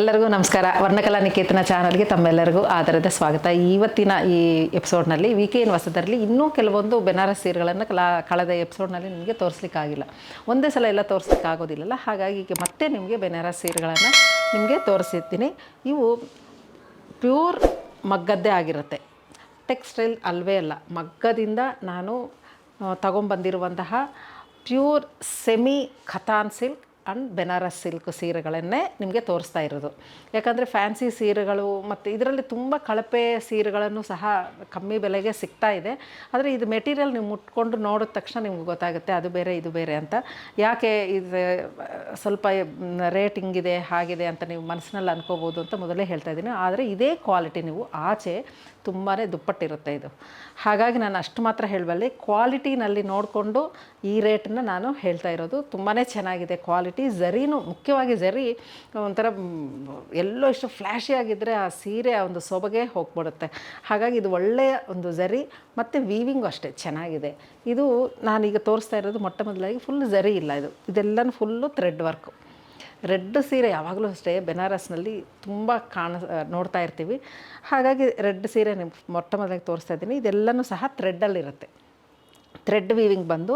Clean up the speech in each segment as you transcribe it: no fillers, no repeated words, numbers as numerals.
ಎಲ್ಲರಿಗೂ ನಮಸ್ಕಾರ. ವರ್ಣಕಲಾ ನಿಕೇತನ ಚಾನಲ್ಗೆ ತಮ್ಮೆಲ್ಲರಿಗೂ ಆದರದ ಸ್ವಾಗತ. ಇವತ್ತಿನ ಈ ಎಪಿಸೋಡ್ನಲ್ಲಿ ವೀಕೆಂಡ್ ಹೊಸದರಲ್ಲಿ ಇನ್ನೂ ಕೆಲವೊಂದು ಬೆನಾರಸ್ ಸೀರೆಗಳನ್ನು ಕಳೆದ ಎಪಿಸೋಡ್ನಲ್ಲಿ ನಿಮಗೆ ತೋರಿಸ್ಲಿಕ್ಕಾಗಿಲ್ಲ. ಒಂದೇ ಸಲ ಎಲ್ಲ ತೋರಿಸ್ಲಿಕ್ಕಾಗೋದಿಲ್ಲಲ್ಲ, ಹಾಗಾಗಿ ಮತ್ತೆ ನಿಮಗೆ ಬೆನಾರಸ್ ಸೀರೆಗಳನ್ನು ನಿಮಗೆ ತೋರಿಸಿರ್ತೀನಿ. ಇವು ಪ್ಯೂರ್ ಮಗ್ಗದ್ದೇ ಆಗಿರುತ್ತೆ, ಟೆಕ್ಸ್ಟೈಲ್ ಅಲ್ವೇ ಅಲ್ಲ. ಮಗ್ಗದಿಂದ ನಾನು ತಗೊಂಬಂದಿರುವಂತಹ pure semi katan silk and Banaras silk ಸೀರೆಗಳನ್ನೇ ನಿಮಗೆ ತೋರಿಸ್ತಾ ಇರೋದು. ಯಾಕಂದರೆ ಫ್ಯಾನ್ಸಿ ಸೀರೆಗಳು ಮತ್ತು ಇದರಲ್ಲಿ ತುಂಬ ಕಳಪೆ ಸೀರೆಗಳನ್ನು ಸಹ ಕಮ್ಮಿ ಬೆಲೆಗೆ ಸಿಗ್ತಾ ಇದೆ. ಆದರೆ ಇದು ಮೆಟೀರಿಯಲ್ ನೀವು ಮುಟ್ಕೊಂಡು ನೋಡಿದ ತಕ್ಷಣ ನಿಮ್ಗೆ ಗೊತ್ತಾಗುತ್ತೆ ಅದು ಬೇರೆ ಇದು ಬೇರೆ ಅಂತ. ಯಾಕೆ ಇದು ಸ್ವಲ್ಪ ರೇಟ್ ಹಿಂಗಿದೆ ಹಾಗಿದೆ ಅಂತ ನೀವು ಮನಸ್ಸಿನಲ್ಲಿ ಅನ್ಕೋಬೋದು ಅಂತ ಮೊದಲೇ ಹೇಳ್ತಾ ಇದ್ದೀನಿ. ಆದರೆ ಇದೇ ಕ್ವಾಲಿಟಿ ನೀವು ಆಚೆ ತುಂಬಾ ದುಪ್ಪಟ್ಟಿರುತ್ತೆ ಇದು. ಹಾಗಾಗಿ ನಾನು ಅಷ್ಟು ಮಾತ್ರ ಹೇಳಬಲ್ಲೆ. ಕ್ವಾಲಿಟಿನಲ್ಲಿ ನೋಡಿಕೊಂಡು ಈ ರೇಟನ್ನು ನಾನು ಹೇಳ್ತಾ ಇರೋದು. ತುಂಬಾ ಚೆನ್ನಾಗಿದೆ ಕ್ವಾಲಿಟಿ. ಝರಿನೂ, ಮುಖ್ಯವಾಗಿ ಝರಿ ಒಂಥರ ಎಲ್ಲೋ ಇಷ್ಟು ಫ್ಲ್ಯಾಶಿ ಆಗಿದ್ದರೆ ಆ ಸೀರೆ ಆ ಒಂದು ಸೊಬಗೆ ಹೋಗ್ಬಿಡುತ್ತೆ. ಹಾಗಾಗಿ ಇದು ಒಳ್ಳೆಯ ಒಂದು ಝರಿ ಮತ್ತು ವೀವಿಂಗು ಅಷ್ಟೇ ಚೆನ್ನಾಗಿದೆ. ಇದು ನಾನೀಗ ತೋರಿಸ್ತಾ ಇರೋದು ಮೊಟ್ಟ ಮೊದಲಾಗಿ ಫುಲ್ ಝರಿ ಇಲ್ಲ, ಇದೆಲ್ಲನೂ ಫುಲ್ಲು ಥ್ರೆಡ್ ವರ್ಕು. ರೆಡ್ ಸೀರೆ ಯಾವಾಗಲೂ ಅಷ್ಟೇ ಬೆನಾರಸ್ನಲ್ಲಿ ತುಂಬ ನೋಡ್ತಾ ಇರ್ತೀವಿ. ಹಾಗಾಗಿ ರೆಡ್ ಸೀರೆ ನಿಮ್ಗೆ ಮೊಟ್ಟ ಮೊದಲಾಗಿ ತೋರಿಸ್ತಾ ಇದ್ದೀನಿ. ಇದೆಲ್ಲನೂ ಸಹ ಥ್ರೆಡ್ಡಲ್ಲಿರುತ್ತೆ. ಥ್ರೆಡ್ ವೀವಿಂಗ್ ಬಂದು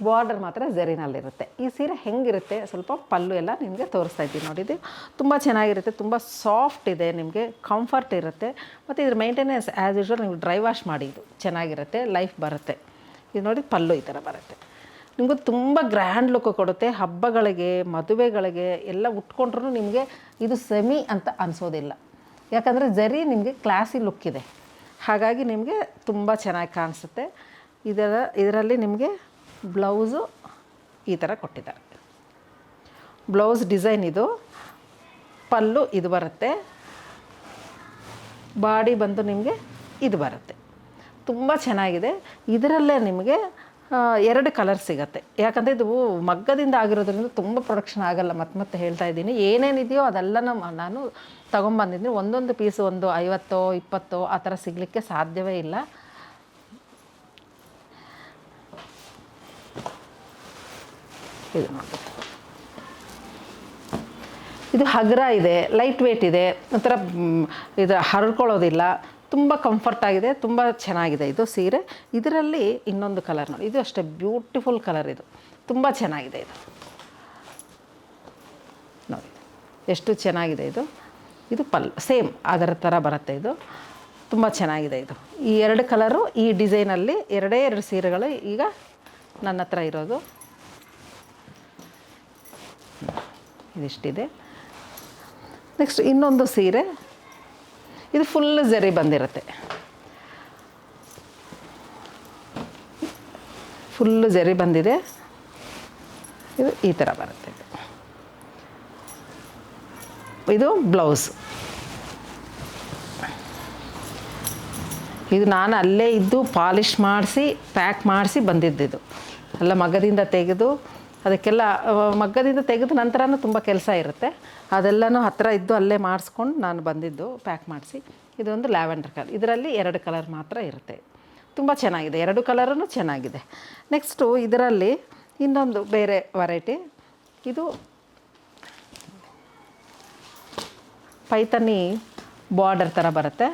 ಬಾರ್ಡರ್ ಮಾತ್ರ ಝರಿನಲ್ಲಿರುತ್ತೆ. ಈ ಸೀರೆ ಹೆಂಗಿರುತ್ತೆ ಸ್ವಲ್ಪ ಪಲ್ಲು ಎಲ್ಲ ನಿಮಗೆ ತೋರಿಸ್ತಾ ಇದ್ದೀನಿ ನೋಡಿ. ಇದು ತುಂಬ ಚೆನ್ನಾಗಿರುತ್ತೆ, ತುಂಬ ಸಾಫ್ಟ್ ಇದೆ, ನಿಮಗೆ ಕಂಫರ್ಟ್ ಇರುತ್ತೆ. ಮತ್ತು ಇದ್ರ ಮೇಂಟೆನೆನ್ಸ್ ಆ್ಯಸ್ ಯೂಶ್ವಲ್ ನೀವು ಡ್ರೈ ವಾಶ್ ಮಾಡಿ, ಇದು ಚೆನ್ನಾಗಿರುತ್ತೆ, ಲೈಫ್ ಬರುತ್ತೆ. ಇದು ನೋಡಿ ಪಲ್ಲು ಈ ಥರ ಬರುತ್ತೆ. ನಿಮಗೂ ತುಂಬ ಗ್ರ್ಯಾಂಡ್ ಲುಕ್ ಕೊಡುತ್ತೆ. ಹಬ್ಬಗಳಿಗೆ, ಮದುವೆಗಳಿಗೆ ಎಲ್ಲ ಉಟ್ಕೊಂಡ್ರೂ ನಿಮಗೆ ಇದು ಸೆಮಿ ಅಂತ ಅನಿಸೋದಿಲ್ಲ. ಯಾಕಂದರೆ ಝರಿ ನಿಮಗೆ ಕ್ಲಾಸಿ ಲುಕ್ ಇದೆ. ಹಾಗಾಗಿ ನಿಮಗೆ ತುಂಬ ಚೆನ್ನಾಗಿ ಕಾಣಿಸುತ್ತೆ. ಇದರಲ್ಲಿ ನಿಮಗೆ ಬ್ಲೌಸು ಈ ಥರ ಕೊಟ್ಟಿದ್ದಾರೆ. ಬ್ಲೌಸ್ ಡಿಸೈನ್ ಇದು, ಪಲ್ಲು ಇದು ಬರುತ್ತೆ, ಬಾಡಿ ಬಂದು ನಿಮಗೆ ಇದು ಬರುತ್ತೆ. ತುಂಬ ಚೆನ್ನಾಗಿದೆ. ಇದರಲ್ಲೇ ನಿಮಗೆ 2 ಕಲರ್ ಸಿಗುತ್ತೆ. ಯಾಕಂದರೆ ಇದು ಮಗ್ಗದಿಂದ ಆಗಿರೋದ್ರಿಂದ ತುಂಬ ಪ್ರೊಡಕ್ಷನ್ ಆಗೋಲ್ಲ. ಮತ್ತೆ ಹೇಳ್ತಾ ಇದ್ದೀನಿ, ಏನೇನಿದೆಯೋ ಅದೆಲ್ಲ ನಾನು ತೊಗೊಂಬಂದಿದ್ದೀನಿ. ಒಂದೊಂದು ಪೀಸು ಒಂದು 50 20 ಆ ಥರ ಸಿಗಲಿಕ್ಕೆ ಸಾಧ್ಯವೇ ಇಲ್ಲ. ಇದು ನೋಡಿ, ಇದು ಹಗುರ ಇದೆ, ಲೈಟ್ ವೇಟ್ ಇದೆ, ಒಂಥರ ಇದು ಹರ್ಕೊಳ್ಳೋದಿಲ್ಲ, ತುಂಬ ಕಂಫರ್ಟ್ ಆಗಿದೆ, ತುಂಬ ಚೆನ್ನಾಗಿದೆ ಇದು ಸೀರೆ. ಇದರಲ್ಲಿ ಇನ್ನೊಂದು ಕಲರ್ ನೋಡಿ, ಇದು ಅಷ್ಟೇ ಬ್ಯೂಟಿಫುಲ್ ಕಲರ್, ಇದು ತುಂಬ ಚೆನ್ನಾಗಿದೆ. ಇದು ನೋಡಿ ಎಷ್ಟು ಚೆನ್ನಾಗಿದೆ. ಇದು ಪಲ್ಲು ಸೇಮ್ ಅದರ ಥರ ಬರುತ್ತೆ. ಇದು ತುಂಬ ಚೆನ್ನಾಗಿದೆ. ಇದು ಈ 2 ಕಲರು ಈ ಡಿಸೈನಲ್ಲಿ 2 ಸೀರೆಗಳು ಈಗ ನನ್ನ ಹತ್ರ ಇರೋದು. ಇದಿಷ್ಟಿದೆ. ನೆಕ್ಸ್ಟ್ ಇನ್ನೊಂದು ಸೀರೆ, ಇದು ಫುಲ್ ಝರಿ ಬಂದಿರುತ್ತೆ, ಫುಲ್ಲು ಝರಿ ಬಂದಿದೆ. ಇದು ಈ ಥರ ಬರುತ್ತೆ. ಇದು ಬ್ಲೌಸ್. ಇದು ನಾನು ಅಲ್ಲೇ ಇದ್ದು ಪಾಲಿಷ್ ಮಾಡಿಸಿ ಪ್ಯಾಕ್ ಮಾಡಿಸಿ ಬಂದಿದ್ದು. ಎಲ್ಲ ಮಗ್ಗದಿಂದ ತೆಗೆದು ಅದಕ್ಕೆಲ್ಲ ಮಗ್ಗದಿಂದ ತೆಗೆದ ನಂತರನೂ ತುಂಬ ಕೆಲಸ ಇರುತ್ತೆ. ಅದೆಲ್ಲನೂ ಹತ್ತಿರ ಇದ್ದು ಅಲ್ಲೇ ಮಾಡಿಸ್ಕೊಂಡು ನಾನು ಬಂದಿದ್ದು ಪ್ಯಾಕ್ ಮಾಡಿಸಿ. ಇದೊಂದು ಲ್ಯಾವೆಂಡರ್ ಕಲರ್. ಇದರಲ್ಲಿ 2 ಕಲರ್ ಮಾತ್ರ ಇರುತ್ತೆ. ತುಂಬ ಚೆನ್ನಾಗಿದೆ, 2 ಕಲರೂ ಚೆನ್ನಾಗಿದೆ. ನೆಕ್ಸ್ಟು ಇದರಲ್ಲಿ ಇನ್ನೊಂದು ಬೇರೆ ವೆರೈಟಿ. ಇದು ಪೈತನಿ ಬಾರ್ಡರ್ ಥರ ಬರುತ್ತೆ.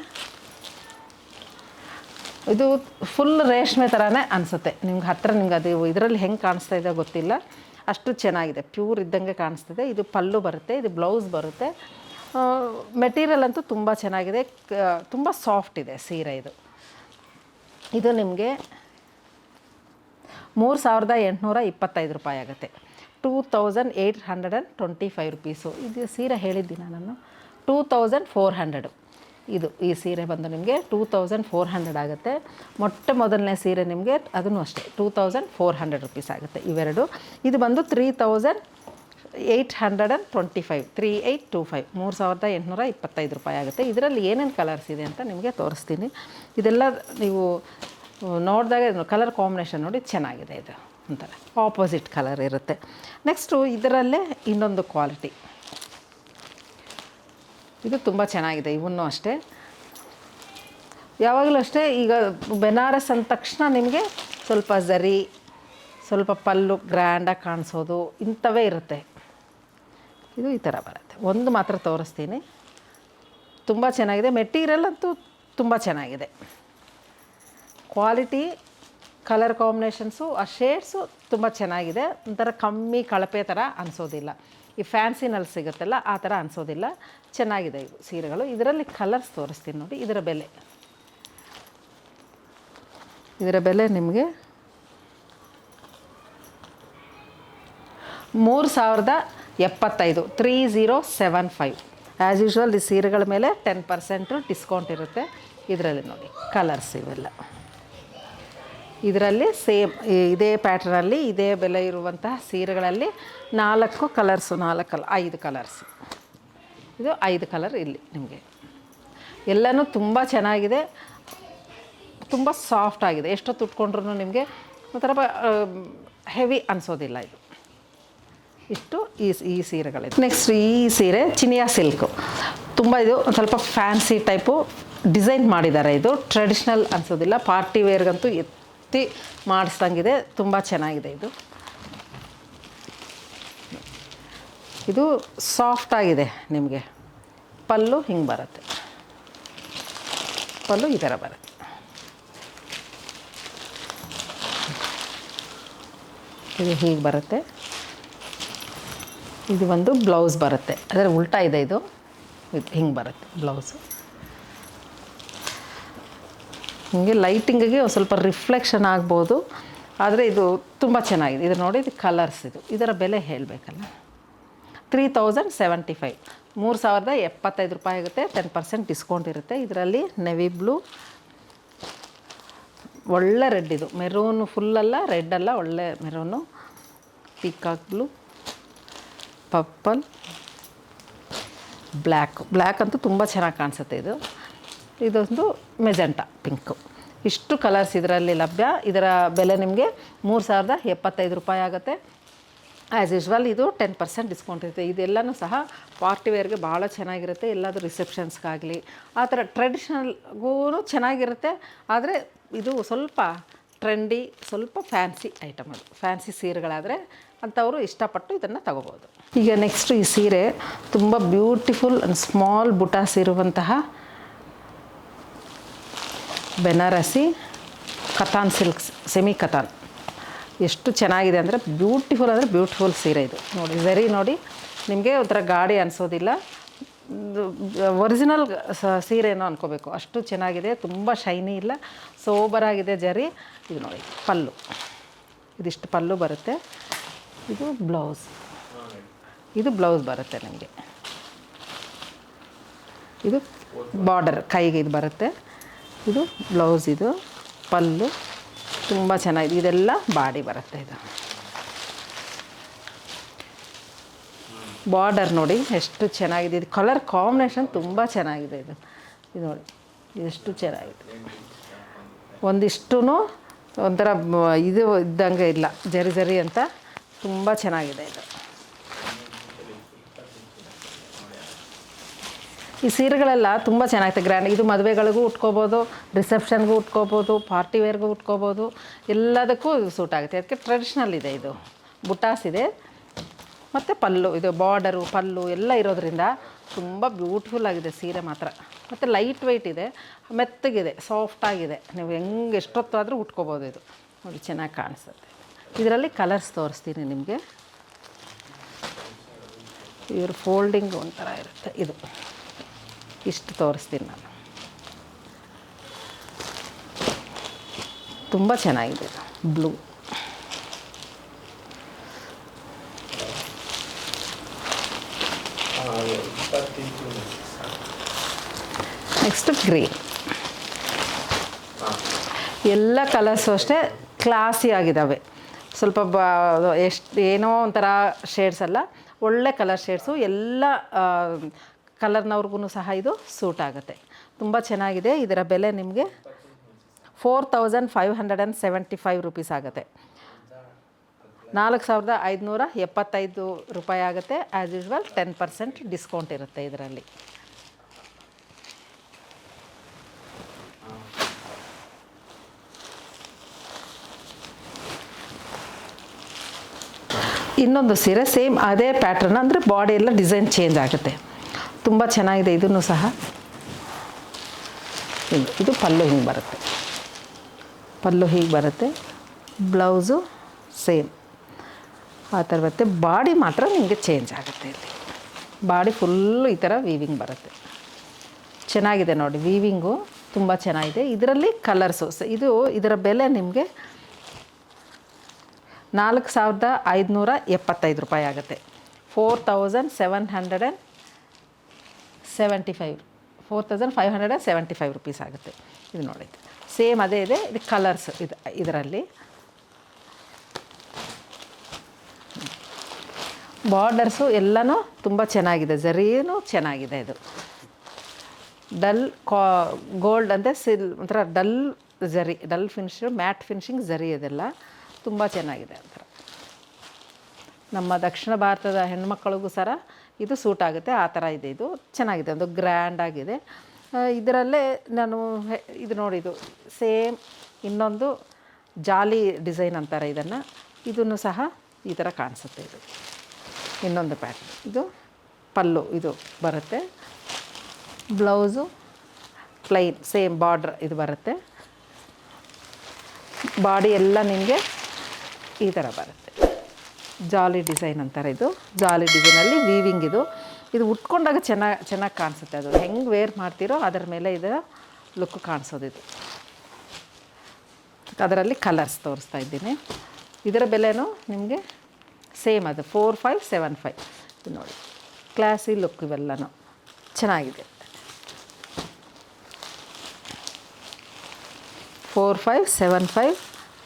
ಇದು ಫುಲ್ ರೇಷ್ಮೆ ಥರನೇ ಅನಿಸುತ್ತೆ ನಿಮ್ಗೆ ಹತ್ತಿರ. ನಿಮ್ಗೆ ಅದು ಇದರಲ್ಲಿ ಹೆಂಗೆ ಕಾಣಿಸ್ತಾ ಇದೆ ಗೊತ್ತಿಲ್ಲ, ಅಷ್ಟು ಚೆನ್ನಾಗಿದೆ, ಪ್ಯೂರ್ ಇದ್ದಂಗೆ ಕಾಣಿಸ್ತದೆ. ಇದು ಪಲ್ಲು ಬರುತ್ತೆ, ಇದು ಬ್ಲೌಸ್ ಬರುತ್ತೆ. ಮೆಟೀರಿಯಲ್ ಅಂತೂ ತುಂಬ ಚೆನ್ನಾಗಿದೆ, ತುಂಬ ಸಾಫ್ಟ್ ಇದೆ ಸೀರೆ. ಇದು ನಿಮಗೆ 3825 ರೂಪಾಯಿ ಆಗುತ್ತೆ. 2825 ರುಪೀಸು. ಇದು ಸೀರೆ ಹೇಳಿದ್ದೀನಿ ನಾನು 2400. ಈ ಸೀರೆ ಬಂದು ನಿಮಗೆ 2400 ಆಗುತ್ತೆ. ಮೊಟ್ಟ ಮೊದಲನೇ ಸೀರೆ ನಿಮಗೆ ಅದನ್ನು ಅಷ್ಟೇ 2400 ರುಪೀಸ್ ಆಗುತ್ತೆ ಇವೆರಡು. ಇದು ಬಂದು 3825 3825 ರೂಪಾಯಿ ಆಗುತ್ತೆ. ಇದರಲ್ಲಿ ಏನೇನು ಕಲರ್ಸ್ ಇದೆ ಅಂತ ನಿಮಗೆ ತೋರಿಸ್ತೀನಿ. ಇದೆಲ್ಲ ನೀವು ನೋಡಿದಾಗ ಕಲರ್ ಕಾಂಬಿನೇಷನ್ ನೋಡಿ ಚೆನ್ನಾಗಿದೆ. ಇದು ಒಂಥರ ಆಪೋಸಿಟ್ ಕಲರ್ ಇರುತ್ತೆ. ನೆಕ್ಸ್ಟು ಇದರಲ್ಲೇ ಇನ್ನೊಂದು ಕ್ವಾಲಿಟಿ, ಇದು ತುಂಬ ಚೆನ್ನಾಗಿದೆ. ಇವನ್ನೂ ಅಷ್ಟೇ, ಯಾವಾಗಲೂ ಅಷ್ಟೇ. ಈಗ ಬೆನಾರಸ್ ಅಂದ ತಕ್ಷಣ ನಿಮಗೆ ಸ್ವಲ್ಪ ಝರಿ, ಸ್ವಲ್ಪ ಪಲ್ಲು ಗ್ರ್ಯಾಂಡಾಗಿ ಕಾಣಿಸೋದು ಇಂಥವೇ ಇರುತ್ತೆ. ಇದು ಈ ಥರ ಬರುತ್ತೆ. ಒಂದು ಮಾತ್ರ ತೋರಿಸ್ತೀನಿ, ತುಂಬ ಚೆನ್ನಾಗಿದೆ. ಮೆಟೀರಿಯಲ್ ಅಂತೂ ತುಂಬ ಚೆನ್ನಾಗಿದೆ. ಕ್ವಾಲಿಟಿ, ಕಲರ್ ಕಾಂಬಿನೇಷನ್ಸು, ಆ ಶೇಡ್ಸು ತುಂಬ ಚೆನ್ನಾಗಿದೆ. ಒಂಥರ ಕಮ್ಮಿ ಕಳಪೆ ಥರ ಅನಿಸೋದಿಲ್ಲ. ಈ ಫ್ಯಾನ್ಸಿನಲ್ಲಿ ಸಿಗುತ್ತಲ್ಲ ಆ ಥರ ಅನಿಸೋದಿಲ್ಲ. ಚೆನ್ನಾಗಿದೆ ಇವು ಸೀರೆಗಳು. ಇದರಲ್ಲಿ ಕಲರ್ಸ್ ತೋರಿಸ್ತೀನಿ ನೋಡಿ. ಇದರ ಬೆಲೆ ನಿಮಗೆ 3075, 3075. ಆ್ಯಸ್ ಯೂಶ್ವಲ್ ಈ ಸೀರೆಗಳ ಮೇಲೆ 10% ಡಿಸ್ಕೌಂಟ್ ಇರುತ್ತೆ. ಇದರಲ್ಲಿ ನೋಡಿ ಕಲರ್ಸ್ ಇವೆಲ್ಲ. ಇದರಲ್ಲಿ ಸೇಮ್ ಇದೇ ಪ್ಯಾಟ್ರನಲ್ಲಿ ಇದೇ ಬೆಲೆ ಇರುವಂತಹ ಸೀರೆಗಳಲ್ಲಿ 4 ಕಲರ್ಸು, 5 ಕಲರ್ಸು. ಇದು 5 ಕಲರ್ ಇಲ್ಲಿ ನಿಮಗೆ. ಎಲ್ಲನೂ ತುಂಬ ಚೆನ್ನಾಗಿದೆ, ತುಂಬ ಸಾಫ್ಟ್ ಆಗಿದೆ. ಎಷ್ಟೊತ್ತು ಉಟ್ಕೊಂಡ್ರೂ ನಿಮಗೆ ಒಂಥರ ಹೆವಿ ಅನಿಸೋದಿಲ್ಲ. ಇದು ಇಷ್ಟು ಈ ಸೀರೆಗಳಿದೆ. ನೆಕ್ಸ್ಟ್ ಈ ಸೀರೆ ಚಿನಿಯಾ ಸಿಲ್ಕು. ತುಂಬ ಇದು ಒಂದು ಸ್ವಲ್ಪ ಫ್ಯಾನ್ಸಿ ಟೈಪು ಡಿಸೈನ್ ಮಾಡಿದ್ದಾರೆ. ಇದು ಟ್ರೆಡಿಷ್ನಲ್ ಅನಿಸೋದಿಲ್ಲ, ಪಾರ್ಟಿ ವೇರ್ಗಂತೂ ಎತ್ತಿ ಮಾಡಿಸ್ದಂಗಿದೆ. ತುಂಬ ಚೆನ್ನಾಗಿದೆ. ಇದು ಸಾಫ್ಟಾಗಿದೆ ನಿಮಗೆ. ಪಲ್ಲು ಹಿಂಗೆ ಬರುತ್ತೆ, ಪಲ್ಲು ಈ ಥರ ಬರುತ್ತೆ. ಇದು ಹೀಗೆ ಬರುತ್ತೆ. ಇದು ಒಂದು ಬ್ಲೌಸ್ ಬರುತ್ತೆ, ಅದರ ಉಲ್ಟಾ ಇದೆ. ಇದು ಹಿಂಗೆ ಬರುತ್ತೆ ಬ್ಲೌಸು. ಹಿಂಗೆ ಲೈಟಿಂಗಿಗೆ ಒಂದು ಸ್ವಲ್ಪ ರಿಫ್ಲೆಕ್ಷನ್ ಆಗ್ಬೋದು, ಆದರೆ ಇದು ತುಂಬ ಚೆನ್ನಾಗಿದೆ. ಇದು ನೋಡಿ, ಇದು ಕಲರ್ಸ್. ಇದರ ಬೆಲೆ ಹೇಳಬೇಕಲ್ಲ, 3075, 3075 ರೂಪಾಯಿ ಆಗುತ್ತೆ. 10% ಡಿಸ್ಕೌಂಟ್ ಇರುತ್ತೆ. ಇದರಲ್ಲಿ ನೆವಿ ಬ್ಲೂ, ಒಳ್ಳೆ ರೆಡ್, ಇದು ಮೆರೂನು ಫುಲ್ಲಲ್ಲ, ರೆಡ್ ಅಲ್ಲ, ಒಳ್ಳೆ maroon, peacock blue, purple, black ಅಂತೂ ತುಂಬ ಚೆನ್ನಾಗಿ ಕಾಣಿಸುತ್ತೆ. ಇದೊಂದು ಮೆಜೆಂಟಾ ಪಿಂಕು. ಇಷ್ಟು ಕಲರ್ಸ್ ಇದರಲ್ಲಿ ಲಭ್ಯ. ಇದರ ಬೆಲೆ ನಿಮಗೆ 3075 ರೂಪಾಯಿ ಆಗುತ್ತೆ. ಆ್ಯಸ್ ಯೂಶ್ವಲ್ ಇದು 10% ಡಿಸ್ಕೌಂಟ್ ಇರುತ್ತೆ. ಇದೆಲ್ಲನೂ ಸಹ ಪಾರ್ಟಿ ವೇರ್ಗೆ ಭಾಳ ಚೆನ್ನಾಗಿರುತ್ತೆ. ಎಲ್ಲಾದರೂ ರಿಸೆಪ್ಷನ್ಸ್ಗಾಗಲಿ ಆ ಥರ ಟ್ರೆಡಿಷ್ನಲ್ಗೂ ಚೆನ್ನಾಗಿರುತ್ತೆ. ಆದರೆ ಇದು ಸ್ವಲ್ಪ ಟ್ರೆಂಡಿ, ಸ್ವಲ್ಪ ಫ್ಯಾನ್ಸಿ ಐಟಮ್. ಅದು ಫ್ಯಾನ್ಸಿ ಸೀರೆಗಳಾದರೆ ಅಂಥವರು ಇಷ್ಟಪಟ್ಟು ಇದನ್ನು ತಗೋಬೋದು. ಈಗ ನೆಕ್ಸ್ಟ್ ಈ ಸೀರೆ ತುಂಬ ಬ್ಯೂಟಿಫುಲ್ ಆ್ಯಂಡ್ ಸ್ಮಾಲ್ ಬುಟಾಸ್ ಇರುವಂತಹ ಬೆನಾರಸಿ ಕತಾನ್ ಸಿಲ್ಕ್ಸ್, ಸೆಮಿ ಕತಾನ್. ಎಷ್ಟು ಚೆನ್ನಾಗಿದೆ ಅಂದರೆ ಬ್ಯೂಟಿಫುಲ್ ಸೀರೆ ಇದು. ನೋಡಿ ಝರಿ ನೋಡಿ, ನಿಮಗೆ ಒಂಥರ ಗಾಡಿ ಅನಿಸೋದಿಲ್ಲ. ಒರಿಜಿನಲ್ ಸೀರೆನೋ ಅನ್ಕೋಬೇಕು, ಅಷ್ಟು ಚೆನ್ನಾಗಿದೆ. ತುಂಬ ಶೈನಿ ಇಲ್ಲ, ಸೋಬರಾಗಿದೆ ಜರಿ. ಇದು ನೋಡಿ ಪಲ್ಲು, ಇದಿಷ್ಟು ಪಲ್ಲು ಬರುತ್ತೆ. ಇದು ಬ್ಲೌಸ್ ಬರುತ್ತೆ ನಿಮಗೆ. ಇದು ಬಾರ್ಡರ್ ಕೈಗೆ ಇದು ಬರುತ್ತೆ. ಇದು ಬ್ಲೌಸ್, ಇದು ಪಲ್ಲು. ತುಂಬ ಚೆನ್ನಾಗಿದೆ. ಇದೆಲ್ಲ ಬಾಡಿ ಬರುತ್ತೆ. ಇದು ಬಾರ್ಡರ್ ನೋಡಿ ಎಷ್ಟು ಚೆನ್ನಾಗಿದೆ. ಇದು ಕಲರ್ ಕಾಂಬಿನೇಷನ್ ತುಂಬ ಚೆನ್ನಾಗಿದೆ. ಇದು ನೋಡಿ ಎಷ್ಟು ಚೆನ್ನಾಗಿದೆ. ಒಂದಿಷ್ಟೂ ಒಂಥರ ಇದು ಇದ್ದಂಗೆ ಇಲ್ಲ, ಜರಿ ಅಂತ ತುಂಬ ಚೆನ್ನಾಗಿದೆ. ಈ ಸೀರೆಗಳೆಲ್ಲ ತುಂಬ ಚೆನ್ನಾಗಿದೆ, ಗ್ರ್ಯಾಂಡ್. ಇದು ಮದುವೆಗಳಿಗೂ ಉಟ್ಕೋಬೋದು, ರಿಸೆಪ್ಷನ್ಗೂ ಉಟ್ಕೋಬೋದು, ಪಾರ್ಟಿ ವೇರ್ಗೂ ಉಟ್ಕೋಬೋದು, ಎಲ್ಲದಕ್ಕೂ ಸೂಟ್ ಆಗುತ್ತೆ. ಅದಕ್ಕೆ ಟ್ರೆಡಿಷ್ನಲ್ ಇದೆ. ಇದು ಬುಟಾಸ್ ಇದೆ ಮತ್ತು ಪಲ್ಲು, ಇದು ಬಾರ್ಡರು ಪಲ್ಲು ಎಲ್ಲ ಇರೋದ್ರಿಂದ ತುಂಬ ಬ್ಯೂಟಿಫುಲ್ ಆಗಿದೆ ಸೀರೆ ಮಾತ್ರ. ಮತ್ತು ಲೈಟ್ ವೆಯ್ಟ್ ಇದೆ, ಮೆತ್ತಗಿದೆ, ಸಾಫ್ಟಾಗಿದೆ. ನೀವು ಹೆಂಗೆ ಎಷ್ಟೊತ್ತಾದರೂ ಉಟ್ಕೋಬೋದು. ಇದು ನೋಡಿ ಚೆನ್ನಾಗಿ ಕಾಣಿಸುತ್ತೆ. ಇದರಲ್ಲಿ ಕಲರ್ಸ್ ತೋರಿಸ್ತೀನಿ ನಿಮಗೆ. ಇವ್ರ ಫೋಲ್ಡಿಂಗ್ ಒಂಥರ ಇರುತ್ತೆ. ಇದು ಇಷ್ಟು ತೋರಿಸ್ತೀನಿ ನಾನು. ತುಂಬ ಚೆನ್ನಾಗಿದೆ. Blue, next green. ಎಲ್ಲ ಕಲರ್ಸು ಅಷ್ಟೇ ಕ್ಲಾಸಿ ಆಗಿದ್ದಾವೆ. ಸ್ವಲ್ಪ ಏನೋ ಒಂಥರ ಶೇಡ್ಸ್ ಅಲ್ಲ, ಒಳ್ಳೆ ಕಲರ್ ಶೇಡ್ಸು. ಎಲ್ಲ ಕಲರ್ನವ್ರಿಗೂ ಸಹ ಇದು ಸೂಟ್ ಆಗುತ್ತೆ. ತುಂಬ ಚೆನ್ನಾಗಿದೆ. ಇದರ ಬೆಲೆ ನಿಮಗೆ 4575 ರೂಪೀಸ್ ಆಗುತ್ತೆ. 4575 ರೂಪಾಯಿ ಆಗುತ್ತೆ. ಆ್ಯಸ್ ಯೂಶ್ವಲ್ 10% ಡಿಸ್ಕೌಂಟ್ ಇರುತ್ತೆ ಇದರಲ್ಲಿ. ಇನ್ನೊಂದು ಸೀರೆ ಸೇಮ್ ಅದೇ ಪ್ಯಾಟ್ರನ್, ಅಂದರೆ ಬಾಡಿ ಎಲ್ಲ ಡಿಸೈನ್ ಚೇಂಜ್ ಆಗುತ್ತೆ. ತುಂಬ ಚೆನ್ನಾಗಿದೆ. ಇದನ್ನು ಸಹ ಇದು ಪಲ್ಲು ಹಿಂಗೆ ಬರುತ್ತೆ, ಪಲ್ಲು ಹೀಗೆ ಬರುತ್ತೆ, ಬ್ಲೌಸು ಸೇಮ್ ಆ ಥರ ಬರುತ್ತೆ. ಬಾಡಿ ಮಾತ್ರ ನಿಮಗೆ ಚೇಂಜ್ ಆಗುತ್ತೆ. ಇಲ್ಲಿ ಬಾಡಿ ಫುಲ್ಲು ಈ ಥರ ವೀವಿಂಗ್ ಬರುತ್ತೆ. ಚೆನ್ನಾಗಿದೆ ನೋಡಿ, ವೀವಿಂಗು ತುಂಬ ಚೆನ್ನಾಗಿದೆ. ಇದರಲ್ಲಿ ಕಲರ್ಸು ಇದು ಇದರ ಬೆಲೆ ನಿಮಗೆ 4575 ರೂಪಾಯಿ ಆಗುತ್ತೆ. 4575 ರುಪೀಸ್ ಆಗುತ್ತೆ. ಇದು ನೋಡಿ ಸೇಮ್ ಅದೇ ಇದೆ. ಇದು ಕಲರ್ಸ್ ಇದರಲ್ಲಿ ಬಾರ್ಡರ್ಸು ಎಲ್ಲನೂ ತುಂಬ ಚೆನ್ನಾಗಿದೆ. ಝರಿನೂ ಚೆನ್ನಾಗಿದೆ. ಇದು ಡಲ್ ಗೋಲ್ಡ್ ಅಂದರೆ ಒಂಥರ ಡಲ್ ಝರಿ, ಡಲ್ ಫಿನಿಶ್, ಮ್ಯಾಟ್ ಫಿನಿಶಿಂಗ್ ಝರಿ, ಇದೆಲ್ಲ ತುಂಬ ಚೆನ್ನಾಗಿದೆ. ಒಂಥರ ನಮ್ಮ ದಕ್ಷಿಣ ಭಾರತದ ಹೆಣ್ಮಕ್ಳಿಗೂ ಸಹ ಇದು ಸೂಟ್ ಆಗುತ್ತೆ. ಆ ಥರ ಇದೆ. ಇದು ಚೆನ್ನಾಗಿದೆ, ಒಂದು ಗ್ರ್ಯಾಂಡ್ ಆಗಿದೆ. ಇದರಲ್ಲೇ ನಾನು ಇದು ನೋಡಿ, ಇದು ಸೇಮ್ ಇನ್ನೊಂದು ಜಾಲಿ ಡಿಸೈನ್ ಅಂತಾರೆ ಇದನ್ನು. ಇದನ್ನು ಸಹ ಈ ಥರ ಕಾಣಿಸುತ್ತೆ. ಇದು ಇನ್ನೊಂದು ಪ್ಯಾಟರ್ನ್. ಇದು ಪಲ್ಲು ಇದು ಬರುತ್ತೆ, ಬ್ಲೌಸು ಪ್ಲೈನ್ ಸೇಮ್ ಬಾರ್ಡ್ರ್ ಇದು ಬರುತ್ತೆ. ಬಾಡಿ ಎಲ್ಲ ನಿಮಗೆ ಈ ಥರ ಬರುತ್ತೆ. ಜಾಲಿ ಡಿಸೈನ್ ಅಂತಾರೆ. ಇದು ಜಾಲಿ ಡಿಸೈನಲ್ಲಿ ವೀವಿಂಗ್. ಇದು ಉಟ್ಕೊಂಡಾಗ ಚೆನ್ನಾಗಿ ಕಾಣಿಸುತ್ತೆ. ಅದು ಹೆಂಗೆ ವೇರ್ ಮಾಡ್ತೀರೋ ಅದರ ಮೇಲೆ ಇದರ ಲುಕ್ ಕಾಣಿಸೋದು. ಇದು ಅದರಲ್ಲಿ ಕಲರ್ಸ್ ತೋರಿಸ್ತಾ ಇದ್ದೀನಿ. ಇದರ ಬೆಲೆನೂ ನಿಮಗೆ ಸೇಮ್, ಅದು 4575. ಇದು ನೋಡಿ, ಕ್ಲಾಸಿ ಲುಕ್, ಇವೆಲ್ಲನೂ ಚೆನ್ನಾಗಿದೆ. 4575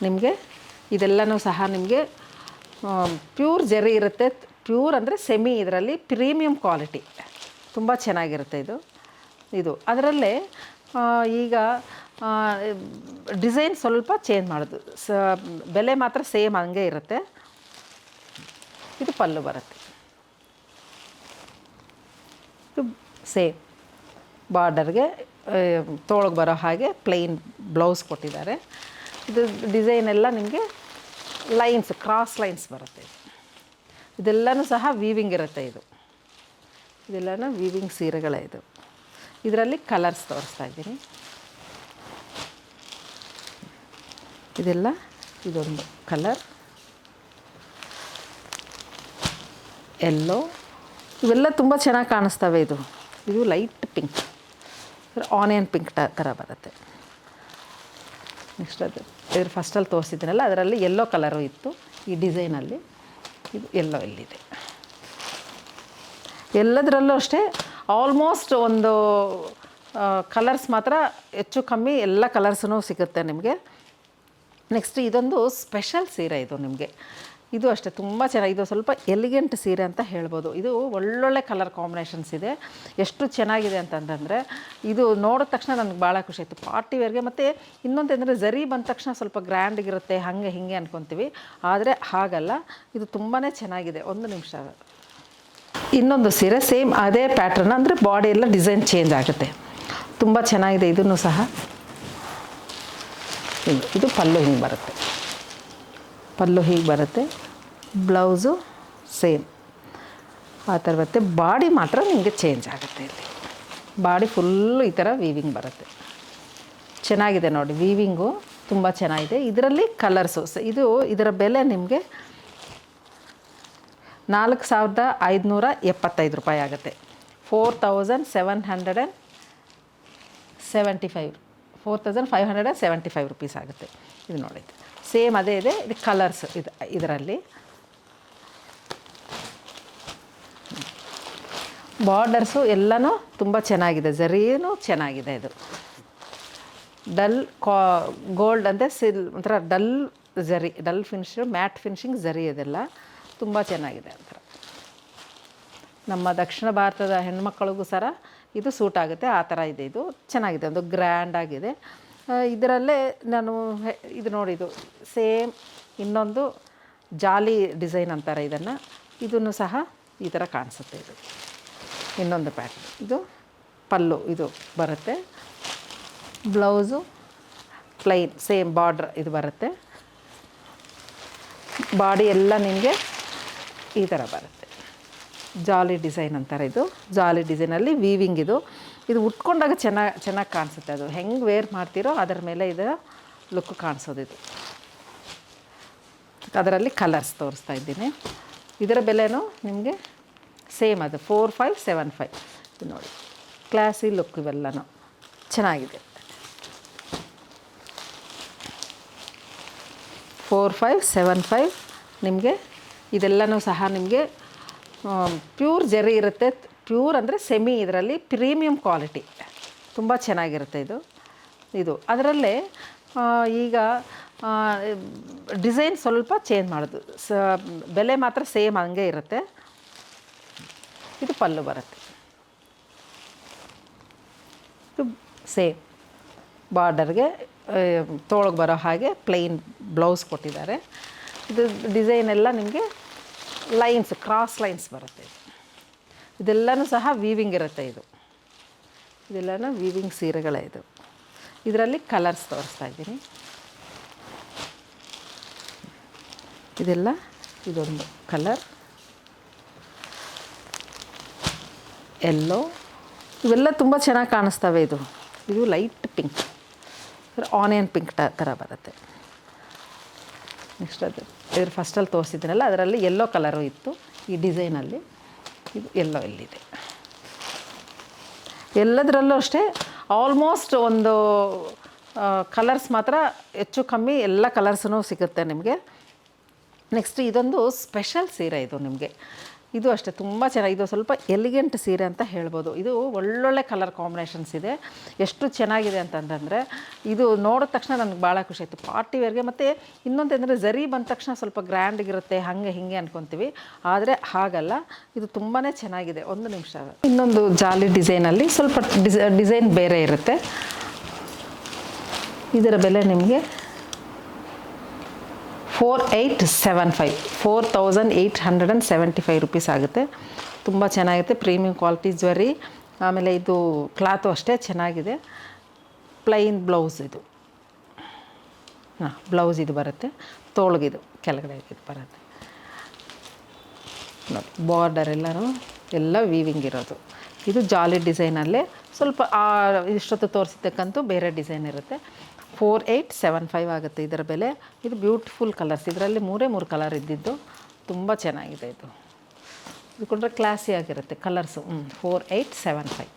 ನಿಮಗೆ. ಇದೆಲ್ಲನೂ ಸಹ ನಿಮಗೆ ಪ್ಯೂರ್ ಜರಿ ಇರುತ್ತೆ. ಪ್ಯೂರ್ ಅಂದರೆ ಸೆಮಿ, ಇದರಲ್ಲಿ ಪ್ರೀಮಿಯಂ ಕ್ವಾಲಿಟಿ, ತುಂಬ ಚೆನ್ನಾಗಿರುತ್ತೆ. ಇದು ಅದರಲ್ಲೇ ಈಗ ಡಿಸೈನ್ ಸ್ವಲ್ಪ ಚೇಂಜ್ ಮಾಡೋದು, ಬೆಲೆ ಮಾತ್ರ ಸೇಮ್ ಹಂಗೆ ಇರುತ್ತೆ. ಇದು ಪಲ್ಲು ಬರುತ್ತೆ. ಇದು ಸೇಮ್ ಬಾರ್ಡರ್ಗೆ ತೋಳಗೆ ಬರೋ ಹಾಗೆ ಪ್ಲೈನ್ ಬ್ಲೌಸ್ ಕೊಟ್ಟಿದ್ದಾರೆ. ಇದು ಡಿಸೈನ್ ಎಲ್ಲ ನಿಮಗೆ ಲೈನ್ಸ್, ಕ್ರಾಸ್ ಲೈನ್ಸ್ ಬರುತ್ತೆ. ಇದೆಲ್ಲನೂ ಸಹ ವೀವಿಂಗ್ ಇರುತ್ತೆ. ಇದೆಲ್ಲನೂ ವೀವಿಂಗ್ ಸೀರೆಗಳೇ. ಇದರಲ್ಲಿ ಕಲರ್ಸ್ ತೋರಿಸ್ತಾ ಇದ್ದೀನಿ. ಇದೆಲ್ಲ ಇದೊಂದು ಕಲರ್ ಯೆಲ್ಲೋ, ಇವೆಲ್ಲ ತುಂಬ ಚೆನ್ನಾಗಿ ಕಾಣಿಸ್ತವೆ. ಇದು ಲೈಟ್ ಪಿಂಕ್, ಆನಿಯನ್ ಪಿಂಕ್ ಥರ ಬರುತ್ತೆ. ನೆಕ್ಸ್ಟ್ ಇದ್ರ ಫಸ್ಟಲ್ಲಿ ತೋರಿಸಿದ್ದೀನಲ್ಲ, ಅದರಲ್ಲಿ ಯೆಲ್ಲೋ ಕಲರು ಇತ್ತು ಈ ಡಿಸೈನಲ್ಲಿ. ಇದು ಯೆಲ್ಲೋ ಇಲ್ಲಿದೆ. ಎಲ್ಲದರಲ್ಲೂ ಅಷ್ಟೇ ಆಲ್ಮೋಸ್ಟ್ ಒಂದು ಕಲರ್ಸ್ ಮಾತ್ರ ಹೆಚ್ಚು ಕಮ್ಮಿ ಎಲ್ಲ ಕಲರ್ಸೂ ಸಿಗುತ್ತೆ ನಿಮಗೆ. ನೆಕ್ಸ್ಟ್ ಇದೊಂದು ಸ್ಪೆಷಲ್ ಸೀರೆ. ನಿಮಗೆ ಇದು ಅಷ್ಟೇ ತುಂಬ ಚೆನ್ನಾಗಿ, ಇದು ಸ್ವಲ್ಪ ಎಲಿಗೆಂಟ್ ಸೀರೆ ಅಂತ ಹೇಳ್ಬೋದು. ಇದು ಒಳ್ಳೊಳ್ಳೆ ಕಲರ್ ಕಾಂಬಿನೇಷನ್ಸ್ ಇದೆ. ಎಷ್ಟು ಚೆನ್ನಾಗಿದೆ ಅಂತಂದರೆ ಇದು ನೋಡಿದ ತಕ್ಷಣ ನನಗೆ ಭಾಳ ಖುಷಿ ಆಯಿತು. ಪಾರ್ಟಿ ವೇರ್ಗೆ. ಮತ್ತು ಇನ್ನೊಂದೇಂದರೆ ಝರಿ ಬಂದ ತಕ್ಷಣ ಸ್ವಲ್ಪ ಗ್ರ್ಯಾಂಡಿಗಿರುತ್ತೆ, ಹಾಗೆ ಹೀಗೆ ಅಂದ್ಕೊತೀವಿ. ಆದರೆ ಹಾಗಲ್ಲ, ಇದು ತುಂಬಾ ಚೆನ್ನಾಗಿದೆ. ಒಂದು ನಿಮಿಷ. ಇನ್ನೊಂದು ಸೀರೆ ಸೇಮ್ ಅದೇ ಪ್ಯಾಟ್ರನ್, ಅಂದರೆ ಬಾಡಿ ಎಲ್ಲ ಡಿಸೈನ್ ಚೇಂಜ್ ಆಗುತ್ತೆ. ತುಂಬ ಚೆನ್ನಾಗಿದೆ. ಇದನ್ನು ಸಹ ಇದು ಪಲ್ಲು ಹಿಂಗೆ ಬರುತ್ತೆ, ಪಲ್ಲು ಹೀಗೆ ಬರುತ್ತೆ, ಬ್ಲೌಸು ಸೇಮ್ ಆ ಥರ ಬರುತ್ತೆ. ಬಾಡಿ ಮಾತ್ರ ನಿಮಗೆ ಚೇಂಜ್ ಆಗುತ್ತೆ. ಇಲ್ಲಿ ಬಾಡಿ ಫುಲ್ಲು ಈ ಥರ ವೀವಿಂಗ್ ಬರುತ್ತೆ. ಚೆನ್ನಾಗಿದೆ ನೋಡಿ, ವೀವಿಂಗು ತುಂಬ ಚೆನ್ನಾಗಿದೆ. ಇದರಲ್ಲಿ ಕಲರ್ಸು ಇದರ ಬೆಲೆ ನಿಮಗೆ 4575 ರೂಪಾಯಿ ಆಗುತ್ತೆ. 4575 ರುಪೀಸ್ ಆಗುತ್ತೆ. ಇದು ನೋಡಿ, ಸೇಮ್ ಅದೇ ಇದೆ. ಇದು ಕಲರ್ಸ್ ಇದರಲ್ಲಿ ಬಾರ್ಡರ್ಸು ಎಲ್ಲನೂ ತುಂಬ ಚೆನ್ನಾಗಿದೆ. ಝರಿನೂ ಚೆನ್ನಾಗಿದೆ. ಇದು ಡಲ್ ಗೋಲ್ಡ್ ಅಂದರೆ ಒಂಥರ ಡಲ್ ಝರಿ, ಡಲ್ ಫಿನಿಶ್, ಮ್ಯಾಟ್ ಫಿನಿಶಿಂಗ್ ಝರಿ, ಇದೆಲ್ಲ ತುಂಬ ಚೆನ್ನಾಗಿದೆ. ಒಂಥರ ನಮ್ಮ ದಕ್ಷಿಣ ಭಾರತದ ಹೆಣ್ಮಕ್ಳಿಗೂ ಸಹ ಇದು ಸೂಟ್ ಆಗುತ್ತೆ. ಆ ಥರ ಇದೆ. ಇದು ಚೆನ್ನಾಗಿದೆ, ಒಂದು ಗ್ರ್ಯಾಂಡ್ ಆಗಿದೆ. ಇದರಲ್ಲೇ ನಾನು ಇದು ನೋಡಿ, ಇದು ಸೇಮ್ ಇನ್ನೊಂದು ಜಾಲಿ ಡಿಸೈನ್ ಅಂತಾರೆ ಇದನ್ನು ಸಹ ಈ ಥರ ಕಾಣಿಸುತ್ತೆ. ಇದು ಇನ್ನೊಂದು ಪ್ಯಾಟರ್ನ್. ಇದು ಪಲ್ಲು ಇದು ಬರುತ್ತೆ, ಬ್ಲೌಸು ಪ್ಲೈನ್ ಸೇಮ್ ಬಾರ್ಡ್ರ್ ಇದು ಬರುತ್ತೆ. ಬಾಡಿ ಎಲ್ಲ ನಿಮಗೆ ಈ ಥರ ಬರುತ್ತೆ. ಜಾಲಿ ಡಿಸೈನ್ ಅಂತಾರೆ ಇದು. ಜಾಲಿ ಡಿಸೈನಲ್ಲಿ ವೀವಿಂಗ್ ಇದು ಉಟ್ಕೊಂಡಾಗ ಚೆನ್ನಾಗಿ ಕಾಣಿಸುತ್ತೆ. ಅದು ಹೆಂಗೆ ವೇರ್ ಮಾಡ್ತೀರೋ ಅದರ ಮೇಲೆ ಇದರ ಲುಕ್ ಕಾಣಿಸೋದು. ಇದು ಅದರಲ್ಲಿ ಕಲರ್ಸ್ ತೋರಿಸ್ತಾ ಇದ್ದೀನಿ. ಇದರ ಬೆಲೆನೂ ನಿಮಗೆ ಸೇಮ್ ಅದು 4575. ಇದು ನೋಡಿ ಕ್ಲಾಸಿ ಲುಕ್, ಇವೆಲ್ಲನೂ ಚೆನ್ನಾಗಿದೆ. 4575 ನಿಮಗೆ. ಇದೆಲ್ಲನೂ ಸಹ ನಿಮಗೆ ಪ್ಯೂರ್ ಜರಿ ಇರುತ್ತೆ. ಪ್ಯೂರ್ ಅಂದರೆ ಸೆಮಿ, ಇದರಲ್ಲಿ ಪ್ರೀಮಿಯಂ ಕ್ವಾಲಿಟಿ, ತುಂಬ ಚೆನ್ನಾಗಿರುತ್ತೆ ಇದು ಅದರಲ್ಲೇ ಈಗ ಡಿಸೈನ್ ಸ್ವಲ್ಪ ಚೇಂಜ್ ಮಾಡೋದು, ಬೆಲೆ ಮಾತ್ರ ಸೇಮ್ ಹಂಗೆ ಇರುತ್ತೆ. ಇದು ಪಲ್ಲು ಬರುತ್ತೆ. ಇದು ಸೇಮ್ ಬಾರ್ಡರ್ಗೆ ತೋಳಗೆ ಬರೋ ಹಾಗೆ ಪ್ಲೈನ್ ಬ್ಲೌಸ್ ಕೊಟ್ಟಿದ್ದಾರೆ. ಇದು ಡಿಸೈನ್ ಎಲ್ಲ ನಿಮಗೆ ಲೈನ್ಸ್, ಕ್ರಾಸ್ ಲೈನ್ಸ್ ಬರುತ್ತೆ. ಇದೆಲ್ಲನೂ ಸಹ ವೀವಿಂಗ್ ಇರುತ್ತೆ. ಇದೆಲ್ಲನೂ ವೀವಿಂಗ್ ಸೀರೆಗಳೇ. ಇದರಲ್ಲಿ ಕಲರ್ಸ್ ತೋರಿಸ್ತಾ ಇದ್ದೀನಿ. ಇದೊಂದು ಕಲರ್ ಯೆಲ್ಲೋ, ಇವೆಲ್ಲ ತುಂಬ ಚೆನ್ನಾಗಿ ಕಾಣಿಸ್ತವೆ. ಇದು ಲೈಟ್ ಪಿಂಕ್, ಆನಿಯನ್ ಪಿಂಕ್ ಥರ ಬರುತ್ತೆ. ನೆಕ್ಸ್ಟ್ ಇದ್ರ ಫಸ್ಟಲ್ಲಿ ತೋರಿಸಿದ್ದೀನಲ್ಲ, ಅದರಲ್ಲಿ ಯೆಲ್ಲೋ ಕಲರು ಇತ್ತು ಈ ಡಿಸೈನಲ್ಲಿ. ಇದು ಯೆಲ್ಲೋ ಎಲ್ಲಿದೆ. ಎಲ್ಲದರಲ್ಲೂ ಅಷ್ಟೇ ಆಲ್ಮೋಸ್ಟ್ ಒಂದು ಕಲರ್ಸ್ ಮಾತ್ರ ಹೆಚ್ಚು ಕಮ್ಮಿ ಎಲ್ಲ ಕಲರ್ಸೂ ಸಿಗುತ್ತೆ ನಿಮಗೆ. ನೆಕ್ಸ್ಟ್ ಇದೊಂದು ಸ್ಪೆಷಲ್ ಸೀರೆ. ಇದು ಅಷ್ಟೇ ತುಂಬ ಚೆನ್ನಾಗಿ, ಇದು ಸ್ವಲ್ಪ ಎಲಿಗೆಂಟ್ ಸೀರೆ ಅಂತ ಹೇಳ್ಬೋದು. ಇದು ಒಳ್ಳೊಳ್ಳೆ ಕಲರ್ ಕಾಂಬಿನೇಷನ್ಸ್ ಇದೆ. ಎಷ್ಟು ಚೆನ್ನಾಗಿದೆ ಅಂತಂದರೆ ಇದು ನೋಡಿದ ತಕ್ಷಣ ನನಗೆ ಭಾಳ ಖುಷಿ ಆಯಿತು. ಪಾರ್ಟಿ ವೇರ್ಗೆ. ಮತ್ತು ಇನ್ನೊಂದು ಅಂದರೆ ಝರಿ ಬಂದ ತಕ್ಷಣ ಸ್ವಲ್ಪ ಗ್ರ್ಯಾಂಡಿಗಿರುತ್ತೆ, ಹಾಗೆ ಹೀಗೆ ಅಂದ್ಕೊತೀವಿ. ಆದರೆ ಹಾಗಲ್ಲ, ಇದು ತುಂಬಾ ಚೆನ್ನಾಗಿದೆ. ಒಂದು ನಿಮಿಷ. ಇನ್ನೊಂದು ಜಾಲಿ ಡಿಸೈನಲ್ಲಿ ಸ್ವಲ್ಪ ಡಿಸೈನ್ ಬೇರೆ ಇರುತ್ತೆ. ಇದರ ಬೆಲೆ ನಿಮಗೆ 4875 ರುಪೀಸ್ ಆಗುತ್ತೆ. ತುಂಬ ಚೆನ್ನಾಗಿರುತ್ತೆ. ಪ್ರೀಮಿಯಂ ಕ್ವಾಲಿಟಿ ಜ್ವರಿ. ಆಮೇಲೆ ಇದು ಕ್ಲಾತು ಅಷ್ಟೇ ಚೆನ್ನಾಗಿದೆ. ಪ್ಲೈನ್ ಬ್ಲೌಸ್ ಇದು. ಬ್ಲೌಸ್ ಇದು ಬರುತ್ತೆ. ತೋಳ್ಗಿದು ಕೆಳಗಡೆ ಇದು ಬರುತ್ತೆ. ನೋಡಿ ಬಾರ್ಡರ್ ಎಲ್ಲ ವೀವಿಂಗ್ ಇರೋದು. ಇದು ಜಾಲಿ ಡಿಸೈನಲ್ಲೇ ಸ್ವಲ್ಪ ಇಷ್ಟೊತ್ತು ತೋರಿಸಿದ್ದಕ್ಕಂತೂ ಬೇರೆ ಡಿಸೈನ್ ಇರುತ್ತೆ. 4875 ಆಗುತ್ತೆ ಇದರ ಬೆಲೆ. ಇದು ಬ್ಯೂಟಿಫುಲ್ ಕಲರ್ಸ್. ಇದರಲ್ಲಿ 3 ಕಲರ್ ಇದ್ದಿದ್ದು ತುಂಬ ಚೆನ್ನಾಗಿದೆ. ಇದು ಕೊಂಡ್ರೆ ಕ್ಲಾಸಿ ಆಗಿರುತ್ತೆ ಕಲರ್ಸು. 4875.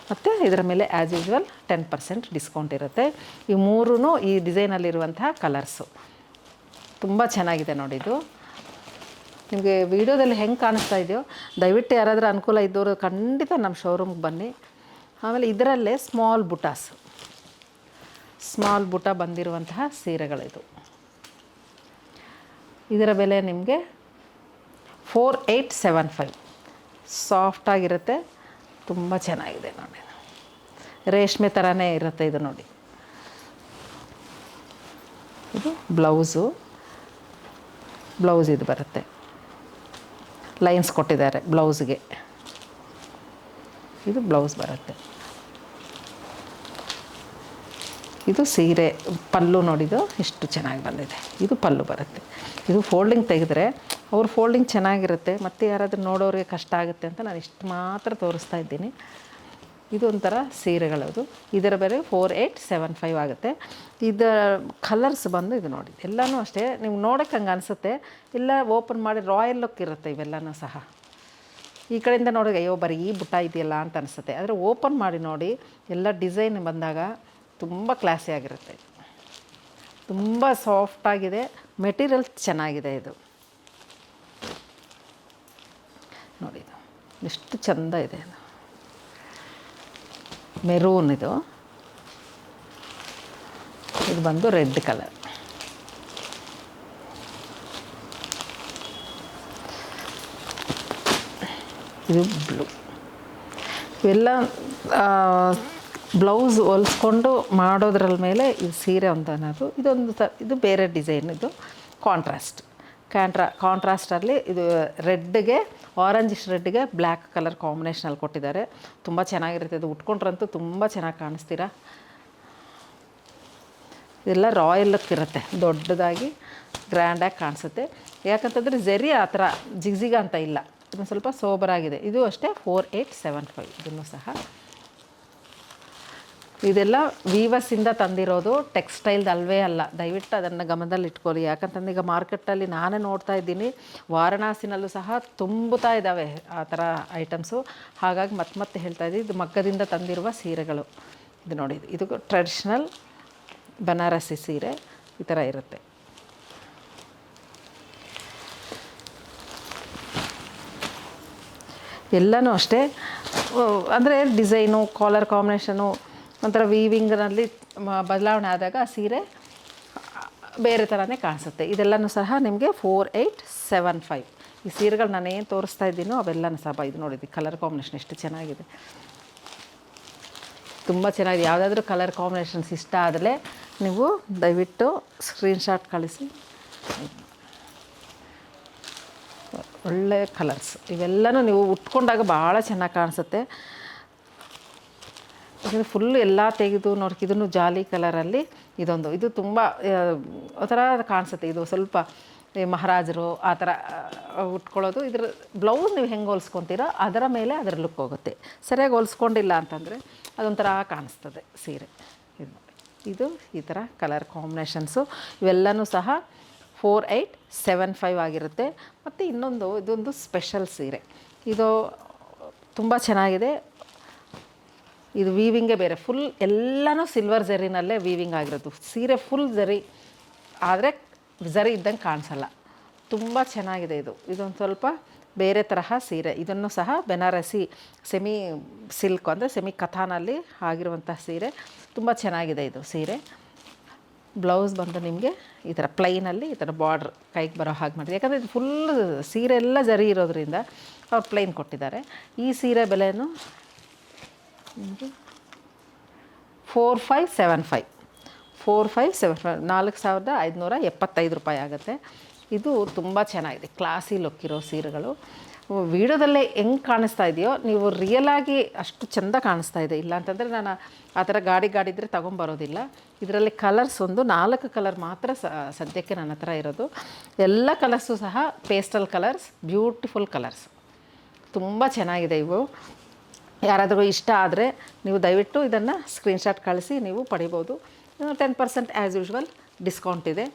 ಮತ್ತು ಇದರ ಮೇಲೆ ಆ್ಯಸ್ ಯೂಶ್ವಲ್ 10% ಡಿಸ್ಕೌಂಟ್ ಇರುತ್ತೆ. ಈ ಮೂರೂ ಈ ಡಿಸೈನಲ್ಲಿರುವಂತಹ ಕಲರ್ಸು ತುಂಬ ಚೆನ್ನಾಗಿದೆ ನೋಡಿ. ಇದು ನಿಮಗೆ ವಿಡಿಯೋದಲ್ಲಿ ಹೆಂಗೆ ಕಾಣಿಸ್ತಾ ಇದೆಯೋ ದಯವಿಟ್ಟು ಯಾರಾದರೂ ಅನುಕೂಲ ಇದ್ದವರು ಖಂಡಿತ ನಮ್ಮ ಶೋರೂಮ್ಗೆ ಬನ್ನಿ. ಆಮೇಲೆ ಇದರಲ್ಲೇ ಸ್ಮಾಲ್ ಬುಟ್ಟ ಬಂದಿರುವಂತಹ ಸೀರೆಗಳಿದು. ಇದರ ಬೆಲೆ ನಿಮಗೆ 4875. ಸಾಫ್ಟಾಗಿರುತ್ತೆ, ತುಂಬ ಚೆನ್ನಾಗಿದೆ ನೋಡಿ. ರೇಷ್ಮೆ ಥರನೇ ಇರುತ್ತೆ ಇದು ನೋಡಿ. ಇದು ಬ್ಲೌಸ್ ಇದು ಬರುತ್ತೆ. ಲೈನ್ಸ್ ಕೊಟ್ಟಿದ್ದಾರೆ ಬ್ಲೌಸ್ಗೆ. ಇದು ಬ್ಲೌಸ್ ಬರುತ್ತೆ. ಇದು ಸೀರೆ ಪಲ್ಲು ನೋಡಿದ್ದು ಎಷ್ಟು ಚೆನ್ನಾಗಿ ಬಂದಿದೆ. ಇದು ಪಲ್ಲು ಬರುತ್ತೆ. ಇದು ಫೋಲ್ಡಿಂಗ್ ತೆಗೆದ್ರೆ ಫೋಲ್ಡಿಂಗ್ ಚೆನ್ನಾಗಿರುತ್ತೆ. ಮತ್ತು ಯಾರಾದರೂ ನೋಡೋರಿಗೆ ಕಷ್ಟ ಆಗುತ್ತೆ ಅಂತ ನಾನು ಇಷ್ಟು ಮಾತ್ರ ತೋರಿಸ್ತಾ ಇದ್ದೀನಿ. ಇದೊಂಥರ ಸೀರೆಗಳದು. ಇದರ ಬೆಲೆ 4875 ಆಗುತ್ತೆ. ಇದರ ಕಲರ್ಸ್ ಬಂದು ಇದು ನೋಡಿ. ಎಲ್ಲನೂ ಅಷ್ಟೇ ನೀವು ನೋಡೋಕ್ಕೆ ಹಂಗೆ ಅನಿಸುತ್ತೆ. ಇಲ್ಲ ಓಪನ್ ಮಾಡಿ ರಾಯಲ್ ಲುಕ್ ಇರುತ್ತೆ ಇವೆಲ್ಲನೂ ಸಹ. ಈ ಕಡೆಯಿಂದ ನೋಡಿದ್ರೆ ಅಯ್ಯೋ ಬರೀ ಈ ಬುಟ್ಟ ಇದೆಯಲ್ಲ ಅಂತ ಅನಿಸುತ್ತೆ. ಆದರೆ ಓಪನ್ ಮಾಡಿ ನೋಡಿ ಎಲ್ಲ ಡಿಸೈನ್ ಬಂದಾಗ ತುಂಬ ಕ್ಲಾಸಿ ಆಗಿರುತ್ತೆ. ತುಂಬ ಸಾಫ್ಟಾಗಿದೆ, ಮೆಟೀರಿಯಲ್ ಚೆನ್ನಾಗಿದೆ. ಇದು ನೋಡಿ ಎಷ್ಟು ಚೆಂದ ಇದೆ. ಮೆರೂನ್ ಇದು ಬಂದು ರೆಡ್ ಕಲರ್. ಇದು ಬ್ಲೂ. ಇವೆಲ್ಲ ಬ್ಲೌಸ್ ಹೊಲಿಸ್ಕೊಂಡು ಮಾಡೋದ್ರ ಮೇಲೆ ಇದು ಸೀರೆ ಅಂತ ಅನ್ನೋದು. ಇದು ಬೇರೆ ಡಿಸೈನ್. ಇದು ಕಾಂಟ್ರಾಸ್ಟಲ್ಲಿ ಇದು ರೆಡ್ಗೆ ಆರೆಂಜಿಶ್ ರೆಡ್ಗೆ ಬ್ಲ್ಯಾಕ್ ಕಲರ್ ಕಾಂಬಿನೇಷನಲ್ಲಿ ಕೊಟ್ಟಿದ್ದಾರೆ. ತುಂಬ ಚೆನ್ನಾಗಿರುತ್ತೆ. ಇದು ಉಟ್ಕೊಂಡ್ರಂತೂ ತುಂಬ ಚೆನ್ನಾಗಿ ಕಾಣಿಸ್ತೀರಾ. ಇದೆಲ್ಲ ರಾಯಲ್ ಲುಕ್ ಇರುತ್ತೆ, ದೊಡ್ಡದಾಗಿ ಗ್ರ್ಯಾಂಡಾಗಿ ಕಾಣಿಸುತ್ತೆ. ಯಾಕಂತಂದರೆ ಜರಿ ಆ ಥರ ಜಿಗ್ಜಿಗ ಅಂತ ಇಲ್ಲ, ಇದನ್ನು ಸ್ವಲ್ಪ ಸೋಬರಾಗಿದೆ. ಇದು ಅಷ್ಟೇ 4875 ಇದನ್ನು ಸಹ. ಇದೆಲ್ಲ ವೀವರ್ಸಿಂದ ತಂದಿರೋದು, ಟೆಕ್ಸ್ಟೈಲ್ದು ಅಲ್ವೇ ಅಲ್ಲ, ದಯವಿಟ್ಟು ಅದನ್ನು ಗಮನದಲ್ಲಿ ಇಟ್ಕೊಳ್ಳಿ. ಯಾಕಂತಂದ್ರೆ ಈಗ ಮಾರ್ಕೆಟಲ್ಲಿ ನಾನೇ ನೋಡ್ತಾ ಇದ್ದೀನಿ, ವಾರಣಾಸಿನಲ್ಲೂ ಸಹ ತುಂಬುತ್ತಾ ಇದ್ದಾವೆ ಆ ಥರ ಐಟಮ್ಸು. ಹಾಗಾಗಿ ಮತ್ತೆ ಹೇಳ್ತಾ ಇದ್ದೀನಿ, ಇದು ಮಗ್ಗದಿಂದ ತಂದಿರುವ ಸೀರೆಗಳು. ಇದು ನೋಡಿ, ಇದು ಟ್ರೆಡಿಷ್ನಲ್ ಬನಾರಸಿ ಸೀರೆ ಈ ಥರ ಇರುತ್ತೆ. ಎಲ್ಲನೂ ಅಷ್ಟೇ, ಅಂದರೆ ಡಿಸೈನು, ಕಾಲರ್ ಕಾಂಬಿನೇಷನು, ಒಂಥರ ವೀವಿಂಗ್ನಲ್ಲಿ ಬದಲಾವಣೆ ಆದಾಗ ಆ ಸೀರೆ ಬೇರೆ ಥರನೇ ಕಾಣಿಸುತ್ತೆ. ಇದೆಲ್ಲನೂ ಸಹ ನಿಮಗೆ 4875. ಈ ಸೀರೆಗಳು ನಾನು ಏನು ತೋರಿಸ್ತಾ ಇದ್ದೀನೋ ಅವೆಲ್ಲನೂ ಸಹ ಇದು ನೋಡಿದ್ವಿ, ಕಲರ್ ಕಾಂಬಿನೇಷನ್ ಎಷ್ಟು ಚೆನ್ನಾಗಿದೆ, ತುಂಬ ಚೆನ್ನಾಗಿದೆ. ಯಾವುದಾದ್ರೂ ಕಲರ್ ಕಾಂಬಿನೇಷನ್ಸ್ ಇಷ್ಟ ಆದರೆ ನೀವು ದಯವಿಟ್ಟು ಸ್ಕ್ರೀನ್ಶಾಟ್ ಕಳಿಸಿ. ಒಳ್ಳೆ ಕಲರ್ಸ್ ಇವೆಲ್ಲನೂ ನೀವು ಉಟ್ಕೊಂಡಾಗ ಭಾಳ ಚೆನ್ನಾಗಿ ಕಾಣಿಸುತ್ತೆ. ಇದು ಫುಲ್ ಎಲ್ಲ ತೆಗೆದು ನೋಡಿ, ಇದನ್ನು ಜಾಲಿ ಕಲರಲ್ಲಿ ಇದೊಂದು, ಇದು ತುಂಬ ಒಂಥರ ಕಾಣಿಸುತ್ತೆ. ಇದು ಸ್ವಲ್ಪ ಮಹಾರಾಜರು ಆ ಥರ ಉಟ್ಕೊಳ್ಳೋದು. ಇದ್ರ ಬ್ಲೌಸ್ ನೀವು ಹೆಂಗೆ ಹೊಲ್ಸ್ಕೊತೀರೋ ಅದರ ಮೇಲೆ ಅದರ ಲುಕ್ ಹೋಗುತ್ತೆ. ಸರಿಯಾಗಿ ಹೊಲ್ಸ್ಕೊಂಡಿಲ್ಲ ಅಂತಂದರೆ ಅದೊಂಥರ ಕಾಣಿಸ್ತದೆ ಸೀರೆ. ಇದು ಈ ಥರ ಕಲರ್ ಕಾಂಬಿನೇಷನ್ಸು ಇವೆಲ್ಲನೂ ಸಹ 4875 ಆಗಿರುತ್ತೆ. ಮತ್ತು ಇನ್ನೊಂದು, ಇದೊಂದು ಸ್ಪೆಷಲ್ ಸೀರೆ, ಇದು ತುಂಬ ಚೆನ್ನಾಗಿದೆ. ಇದು ವೀವಿಂಗೇ ಬೇರೆ, ಫುಲ್ ಎಲ್ಲನೂ ಸಿಲ್ವರ್ ಜರಿನಲ್ಲೇ ವೀವಿಂಗ್ ಆಗಿರೋದು ಸೀರೆ. ಫುಲ್ ಜರಿ ಆದರೆ ಜರಿ ಇದ್ದಂಗೆ ಕಾಣಿಸಲ್ಲ, ತುಂಬ ಚೆನ್ನಾಗಿದೆ. ಇದೊಂದು ಸ್ವಲ್ಪ ಬೇರೆ ತರಹ ಸೀರೆ. ಇದನ್ನು ಸಹ ಬೆನಾರಸಿ ಸೆಮಿ ಸಿಲ್ಕ್ ಅಂದರೆ ಸೆಮಿ ಕಥಾನಲ್ಲಿ ಆಗಿರುವಂಥ ಸೀರೆ, ತುಂಬ ಚೆನ್ನಾಗಿದೆ ಇದು ಸೀರೆ. ಬ್ಲೌಸ್ ಬಂದು ನಿಮಗೆ ಈ ಥರ ಪ್ಲೈನಲ್ಲಿ ಈ ಥರ ಬಾರ್ಡ್ರ್ ಕೈಗೆ ಬರೋ ಹಾಗೆ ಮಾಡಿದೆ. ಯಾಕಂದರೆ ಇದು ಫುಲ್ ಸೀರೆ ಎಲ್ಲ ಜರಿ ಇರೋದ್ರಿಂದ ಅವ್ರು ಪ್ಲೈನ್ ಕೊಟ್ಟಿದ್ದಾರೆ. ಈ ಸೀರೆ ಬೆಲೆನೂ 4575 4575 ರೂಪಾಯಿ ಆಗುತ್ತೆ. ಇದು ತುಂಬ ಚೆನ್ನಾಗಿದೆ, ಕ್ಲಾಸಿ ಲುಕ್ ಇರೋ ಸೀರೆಗಳು. ವೀಡಿಯೋದಲ್ಲೇ ಹೆಂಗೆ ಕಾಣಿಸ್ತಾ ಇದೆಯೋ ನೀವು ರಿಯಲಾಗಿ ಅಷ್ಟು ಚೆಂದ ಕಾಣಿಸ್ತಾ ಇದೆ. ಇಲ್ಲ ಅಂತಂದರೆ ನಾನು ಆ ಥರ ಗಾಡಿ ಇದ್ದರೆ ತೊಗೊಂಬರೋದಿಲ್ಲ. ಇದರಲ್ಲಿ ಕಲರ್ಸ್ ಒಂದು 4 ಕಲರ್ ಮಾತ್ರ ಸದ್ಯಕ್ಕೆ ನನ್ನ ಹತ್ರ ಇರೋದು. ಎಲ್ಲ ಕಲರ್ಸು ಸಹ ಪೇಸ್ಟಲ್ ಕಲರ್ಸ್, ಬ್ಯೂಟಿಫುಲ್ ಕಲರ್ಸ್, ತುಂಬ ಚೆನ್ನಾಗಿದೆ ಇವು. ಯಾರಾದರೂ ಇಷ್ಟ ಆದರೆ ನೀವು ದಯವಿಟ್ಟು ಇದನ್ನು ಸ್ಕ್ರೀನ್ಶಾಟ್ ಕಳಿಸಿ ನೀವು ಪಡಿಬೋದು. 10% ಆ್ಯಸ್ ಯೂಶ್ವಲ್ ಡಿಸ್ಕೌಂಟ್ ಇದೆ.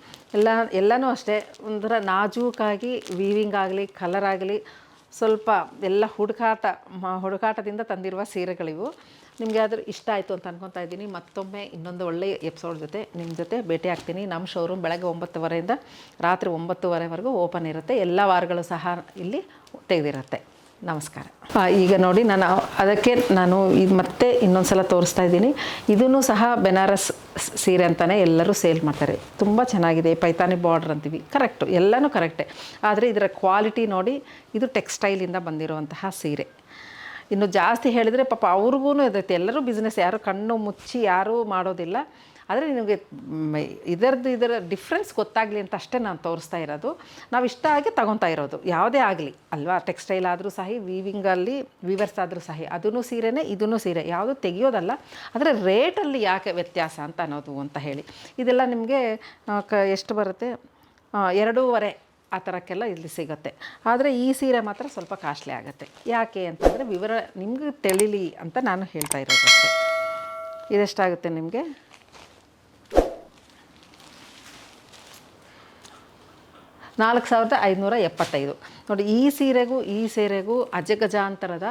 ಎಲ್ಲನೂ ಅಷ್ಟೇ ಒಂಥರ ನಾಜೂಕಾಗಿ ವೀವಿಂಗ್ ಆಗಲಿ ಕಲರ್ ಆಗಲಿ ಸ್ವಲ್ಪ ಎಲ್ಲ ಹುಡುಕಾಟದಿಂದ ತಂದಿರುವ ಸೀರೆಗಳಿವು. ನಿಮಗೆ ಆದರೂ ಇಷ್ಟ ಆಯಿತು ಅಂತ ಅನ್ಕೊತಾ ಇದ್ದೀನಿ. ಮತ್ತೊಮ್ಮೆ ಇನ್ನೊಂದು ಒಳ್ಳೆಯ ಎಪಿಸೋಡ್ ಜೊತೆ ನಿಮ್ಮ ಜೊತೆ ಭೇಟಿ ಆಗ್ತೀನಿ. ನಮ್ಮ ಶೋರೂಮ್ ಬೆಳಗ್ಗೆ 9:30 ರಾತ್ರಿ 9:30ವರೆಗೂ ಓಪನ್ ಇರುತ್ತೆ. ಎಲ್ಲ ವಾರಗಳು ಸಹ ಇಲ್ಲಿ ತೆಗೆದಿರುತ್ತೆ. ನಮಸ್ಕಾರ. ಈಗ ನೋಡಿ, ನಾನು ಇದು ಮತ್ತೆ ಇನ್ನೊಂದು ಸಲ ತೋರಿಸ್ತಾ ಇದ್ದೀನಿ. ಇದೂ ಸಹ ಬೆನಾರಸ್ ಸೀರೆ ಅಂತಲೇ ಎಲ್ಲರೂ ಸೇಲ್ ಮಾಡ್ತಾರೆ. ತುಂಬ ಚೆನ್ನಾಗಿದೆ, ಪೈತಾನಿ ಬಾರ್ಡ್ರ್ ಅಂತೀವಿ, ಕರೆಕ್ಟು, ಎಲ್ಲನೂ ಕರೆಕ್ಟೇ. ಆದರೆ ಇದರ ಕ್ವಾಲಿಟಿ ನೋಡಿ, ಇದು ಟೆಕ್ಸ್ಟೈಲಿಂದ ಬಂದಿರುವಂತಹ ಸೀರೆ. ಇನ್ನು ಜಾಸ್ತಿ ಹೇಳಿದರೆ ಪಾಪ ಅವ್ರಿಗೂ ಇರುತ್ತೆ, ಎಲ್ಲರೂ ಬಿಸ್ನೆಸ್, ಯಾರು ಕಣ್ಣು ಮುಚ್ಚಿ ಯಾರೂ ಮಾಡೋದಿಲ್ಲ. ಆದರೆ ನಿಮಗೆ ಇದರ ಡಿಫ್ರೆನ್ಸ್ ಗೊತ್ತಾಗಲಿ ಅಂತ ಅಷ್ಟೇ ನಾನು ತೋರಿಸ್ತಾ ಇರೋದು. ನಾವು ಇಷ್ಟ ಆಗಿ ತೊಗೊತಾ ಇರೋದು ಯಾವುದೇ ಆಗಲಿ ಅಲ್ವಾ. ಟೆಕ್ಸ್ಟೈಲ್ ಆದರೂ ಸಹ, ವೀವಿಂಗಲ್ಲಿ ವೀವರ್ಸ್ ಆದರೂ ಸಹ, ಅದೂ ಸೀರೆನೇ ಇದೂ ಸೀರೆ, ಯಾವುದು ತೆಗಿಯೋದಲ್ಲ. ಆದರೆ ರೇಟಲ್ಲಿ ಯಾಕೆ ವ್ಯತ್ಯಾಸ ಅಂತ ಅನ್ನೋದು ಅಂತ ಹೇಳಿ. ಇದೆಲ್ಲ ನಿಮಗೆ ಎಷ್ಟು ಬರುತ್ತೆ, 2.5 ಆ ಥರಕ್ಕೆಲ್ಲ ಇಲ್ಲಿ ಸಿಗುತ್ತೆ. ಆದರೆ ಈ ಸೀರೆ ಮಾತ್ರ ಸ್ವಲ್ಪ ಕಾಸ್ಟ್ಲಿ ಆಗುತ್ತೆ. ಯಾಕೆ ಅಂತಂದರೆ ವಿವರ ನಿಮ್ಗೆ ತಿಳಿಲಿ ಅಂತ ನಾನು ಹೇಳ್ತಾ ಇರೋದು ಅಷ್ಟೇ. ಇದೆಷ್ಟಾಗುತ್ತೆ ನಿಮಗೆ, 4575 ನೋಡಿ. ಈ ಸೀರೆಗೂ ಅಜಗಜಾಂತರದ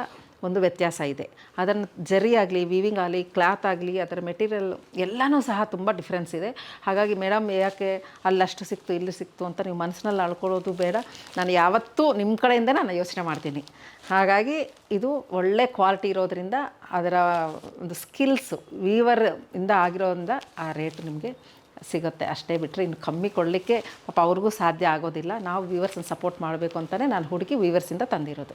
ಒಂದು ವ್ಯತ್ಯಾಸ ಇದೆ. ಅದನ್ನು ಜರಿ ಆಗಲಿ, ವೀವಿಂಗ್ ಆಗಲಿ, ಕ್ಲಾತ್ ಆಗಲಿ, ಅದರ ಮೆಟೀರಿಯಲ್ ಎಲ್ಲನೂ ಸಹ ತುಂಬ ಡಿಫ್ರೆನ್ಸ್ ಇದೆ. ಹಾಗಾಗಿ ಮೇಡಮ್ ಯಾಕೆ ಅಲ್ಲಷ್ಟು ಸಿಕ್ತು ಇಲ್ಲಿ ಸಿಕ್ತು ಅಂತ ನೀವು ಮನಸ್ಸಿನಲ್ಲಿ ಅಳ್ಕೊಳ್ಳೋದು ಬೇಡ. ನಾನು ಯಾವತ್ತೂ ನಿಮ್ಮ ಕಡೆಯಿಂದ ನಾನು ಯೋಚನೆ ಮಾಡ್ತೀನಿ. ಹಾಗಾಗಿ ಇದು ಒಳ್ಳೆ ಕ್ವಾಲಿಟಿ ಇರೋದರಿಂದ, ಅದರ ಒಂದು ಸ್ಕಿಲ್ಸು ವೀವರ್ ಇಂದ ಆಗಿರೋದ್ರಿಂದ ಆ ರೇಟ್ ನಿಮಗೆ ಸಿಗುತ್ತೆ. ಅಷ್ಟೇ ಬಿಟ್ಟರೆ ಇನ್ನು ಕಮ್ಮಿ ಕೊಡಲಿಕ್ಕೆ ಪಾಪ ಅವ್ರಿಗೂ ಸಾಧ್ಯ ಆಗೋದಿಲ್ಲ. ನಾವು ವೀವರ್ಸನ್ನು ಸಪೋರ್ಟ್ ಮಾಡಬೇಕು ಅಂತಲೇ ನಾನು ಹುಡುಕಿ ವೀವರ್ಸಿಂದ ತಂದಿರೋದು.